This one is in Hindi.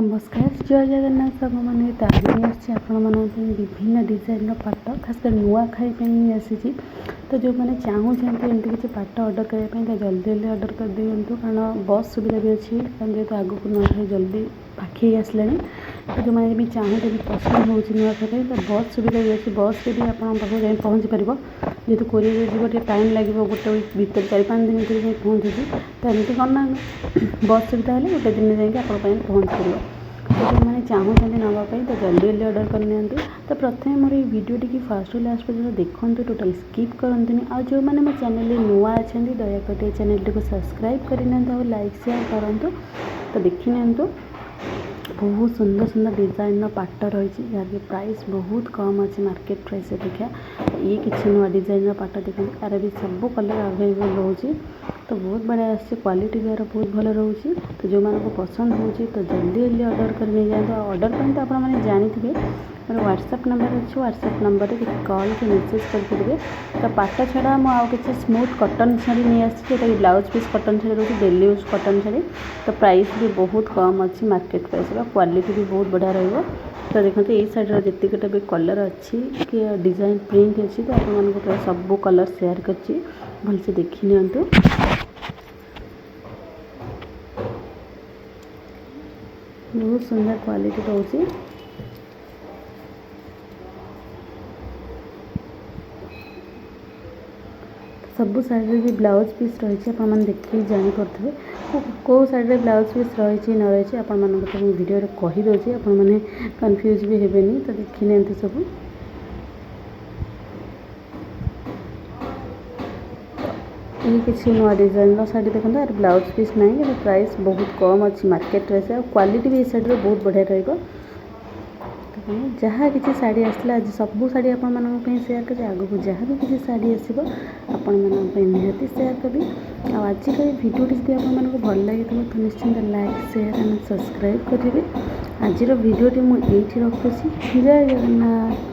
नमस्कार जय जगन्नाथ सांग मैंने तारिणी आसी विभिन्न डिजाइन पाट खासकर नुआ खाई आसी। तो जो मैंने चाहूँगी एमती किसी पाट ऑर्डर करने तो जल्दी जल्दी ऑर्डर कर दिंतु कारण बस सुविधा भी अच्छी कारण जेहतु आगक नुआ खाई जल्दी पाखे आसला। तो जो मैंने भी चाहूँगी पसंद हो नुआ खाई तो बस सुविधा भी अच्छी बस भी आप जाए पहुँची पार जेहतु कोरियर जी टाइम लगे गोटे वीक भर 4-5 दिन भर पहुँचुची। तो एमती कौन ना बस सुविधा है गोटे दिन जाकि आप पहुँच पार। तो जो मैंने चाहूँगी नापी तो जल्दी जल्दी ऑर्डर करनी। तो प्रथम मोर ये वीडियो टी फास्ट लास्ट पर्यटन देखते टोटाल स्किप करते आ जो मैंने मो चैनल नुआ अच्छा दयाकोर चैनल टी सब्सक्राइब करना और लाइक शेयर करूँ। तो देखी बहुत सुंदर सुंदर डिजाइन पाट रही जहाँकि प्राइस बहुत कम अच्छी मार्केट प्राइस अपेक्षा ये किसी नुआ डिजाइन पाट देखते यार भी सब कलर अवेलेबल रोचे। तो बहुत बढ़िया आसे क्वालिटी भी यार बहुत भल रोचे। तो जो मानको पसंद हो तो जल्दी जल्दी ऑर्डर कर नहीं जाए। ऑर्डर पर तो आपने जानते मोर व्हाट्सएप नंबर अच्छे व्हाट्सएप नंबर कॉल के मेसेज करके। तो पाट छड़ा मुझे स्मूथ कटन शाड़ी नहीं आसी ब्लाउज पीस कटन शाड़ी रोचे डेली यूज कटन शाड़ी। तो प्राइस भी बहुत कम अच्छी मार्केट प्राइस क्वालिटी भी बहुत बढ़िया रही। तो देखते ये साइड जितकटा भी कलर अच्छी कि डिजाइन प्रिंट अच्छी तो आप सब कलर शेयर कर भलसे देखी नियंतु। बहुत सुंदर क्वालिटी रोचे। सबू साइड भी ब्लाउज पीस रही है देखिए जापे कौ साइड ब्लाउज पीस रही न रही आप वीडियो कहीदे आपने कन्फ्यूज भी हेबेनी। तो देखी नि सब ये किसी नुआ डिजाइन शाड़ी देखो यार ब्लाउज पीस ना कि प्राइस बहुत कम अच्छी मार्केट प्राइस क्वालिटी भी साइड बहुत बढ़िया रही। जहाँ किसी शाड़ी आसला आज सबू शाड़ी आपण सेयार कर आग को जहाँ भी किसी शाड़ी आसो आपण निहाती सेयार करी। आजिका भिडियो जब आपको भल लगी तो निश्चिंत लाइक शेयर एंड सब्सक्राइब करेंगे। आज भिडियो मुझे रखुच्छी जय जगन्नाथ।